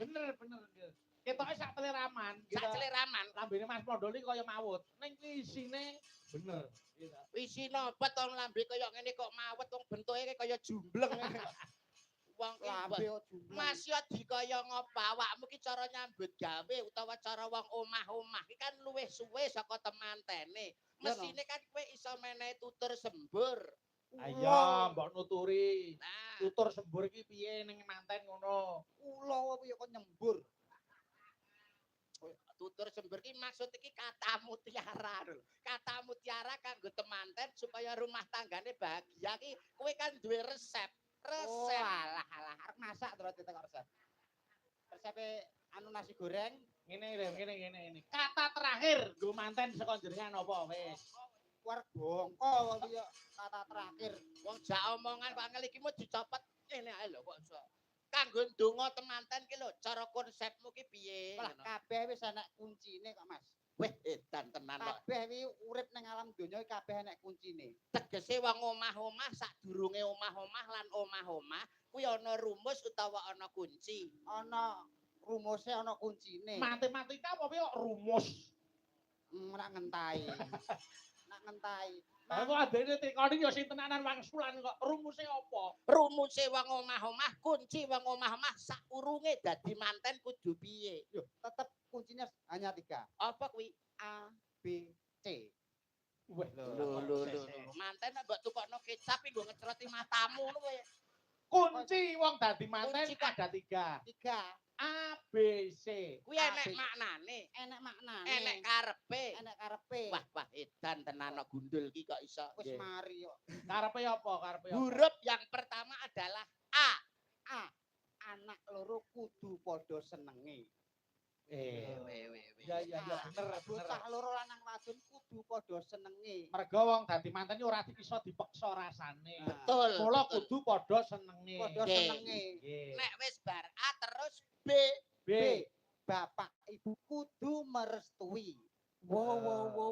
Bener. Ketoke sak teleraman, Sak celeraman. lambene Mas Mondol iki kaya mawut. Ning isine bener. Isine apa to lambe kaya ngene kok mawet wong bentuke kaya jumbleng. Wong Lambe kok jumbleng. Mas yo dikaya ngopo awakmu ki cara nyambut gawe utawa cara wong omah-omah iki kan luwih suwe saka temantene. Mesine kan kowe iso menehi tutur sembur. Ayo mbok nuturi. Nah, Tutur sembur iki piye ning manten ngono. Kula piye kok nyembur. tutur sembur ki maksud iki kata mutiara lho. Kata mutiara kanggo temanten supaya rumah tanggane bahagia ki kowe kan duwe resep. Oh, alah arep masak terus ditekok resep. Resepe anu nasi goreng Ngene. Kata terakhir nggo manten saka jenengan apa wis? war bongko piye kata terakhir. Wong jak omongan kok ngel iki mau dicopot ngene ae lho kok iso. Kanggo ndonga temanten ki lho, cara konsepmu ki piye? Lah kabeh wis enek kuncine kok, Mas. Weh, edan tenan kok. Kabeh iki urip ning alam donya iki kabeh enek kuncine. Tegese wong omah-omah sadurunge omah-omah lan omah-omah kuwi ana rumus utawa ana kunci. Ana rumuse ana kuncine. Matematika apa piye kok rumus? Nak ngentai. Nak ngentai. Lah kok adene tekoni ya sing tenanan wangsulan kok rumuse apa? Rumuse wong omah-omah, kunci wong omah-omah sakurunge dadi manten kudu piye? Yo, tetep kuncinya hanya 3. Apa kuwi? A, B, C. Weh, Lho. Manten nek mbok tukokno kecap iki nggo ngecroti matamu ngono kowe. kunci wong dadi manten Kunci kok. ada 3. 3. A, B, C. Kuwi enek maknane, Enek maknane. enek karepe. Enek karepe. Wah, edan tenan no gundul iki kok iso. Wis mari kok. Karepe apa? Huruf yang pertama adalah A. A. Anak loro kudu padha senenge. Ya bener. Bocah loro lanang wadon kudu padha senenge. Mergo wong dadi manten iki ora iso dipeksa rasane. Betul. Mula kudu padha senenge. Padha Oke. senenge. Nggih. Nek wis bar A terus B. B. Bapak ibu kudu merestui. Wow.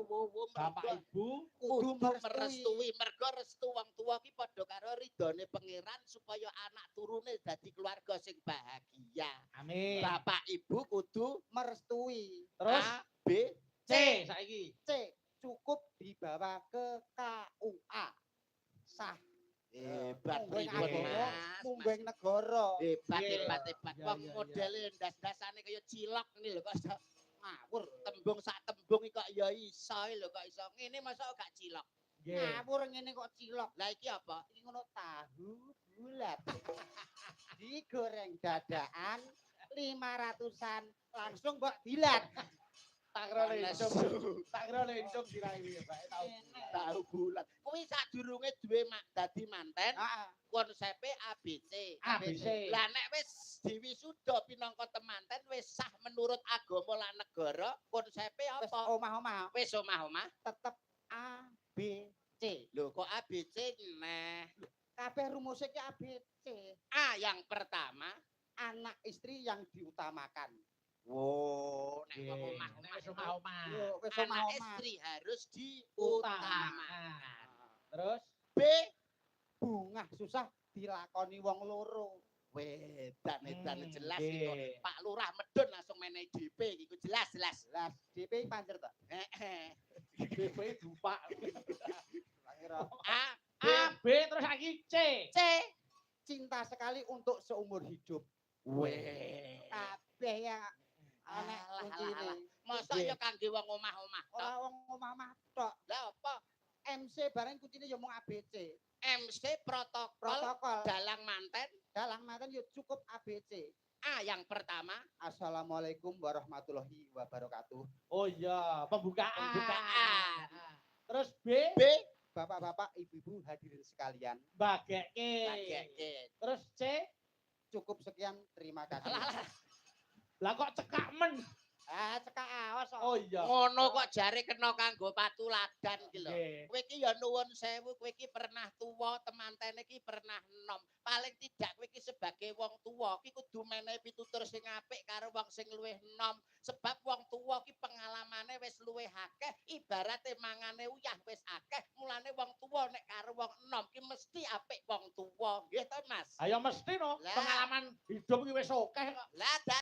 Bapak Ibu kudu merestui mergo restu wong tuwa ki padha karo ridhone pangeran supaya anak turune dadi keluarga sing bahagia. amin. Bapak Ibu kudu Merestui. Terus A, B, C saiki. C. Cukup dibawa ke KUA. Sah. Hebat Mungging pripun agama, Mas. mungging negara. Hebat. Iya, Wong iya. modele ndas-ndasane kaya cilok ini lho kok iso Ngawur. tembung sak tembung iki kok ya iso lho kok iso. Ngene masa gak cilok. Nggih. Ngawur ngene kok cilok. Lah iki apa? Iki ngono tahu bulat. Digoreng dadaan 500-an langsung mbok dilat. Tak kira lencung sirahi ya, Pak. Tahu bulat. Kuwi sadurunge duwe dadi manten, Heeh. konsepe ABC. ABC. Lah nek wis diwisuda pinangka temanten wis sah menurut agama lan negara, konsepe Wis apa? omah-omah Wis omah-omah. tetep A B C. Lho kok ABC neh. Kabeh rumusnya ki A B C. A yang pertama, Anak istri yang diutamakan. wow, nek wong Nggih. omah-omah Nek wis omah-omah. Yo, wis anak omah-omah. istri harus Utamakan. diutamakan. Terus B, Bungah susah dilakoni wong loro. wedan jelas nggih. itu. Pak Lurah medun langsung menehi DP iku jelas. Lah DP panjer to. Heeh. BP dupak. A, A, B terus saiki C. C. Cinta sekali untuk seumur hidup. Weh. Kabeh ya anek Alah, kuncine. Mosok ya kangge wong omah-omah tok. Ora wong omah-omah tok. Lah apa? MC bareng kuncine ya mung ABC. MC protokol Protokol dalang manten. dalang manten yo cukup ABC. A yang pertama, Assalamualaikum warahmatullahi wabarakatuh. Oh iya, pembukaan. Pembukaan. Terus B, B, Bapak-bapak, ibu-ibu hadirin sekalian. bagekke. bageke. Terus C, Cukup sekian, terima kasih. Alah, lah kok cekak men. Cekak awas kok. Oh iya. ngono kok jare kena kanggo patuladan iki lho. Nggih. Kowe iki ya nuwun sewu, kowe iki pernah tuwa, temantene iki pernah enom. Paling tidak kowe iki sebagai wong tuwa iki kudu menehi pitutur sing apik karo wong sing luwih enom. Sebab wong tuwa iki pengalamane wis luwih akeh, ibarate mangane uyah wis akeh. Mulane wong tuwa nek karo wong enom iki mesti apik wong tuwa. Nggih to, Mas? Ayo mesti no, Lah. pengalaman hidup iki wis akeh kok. Lah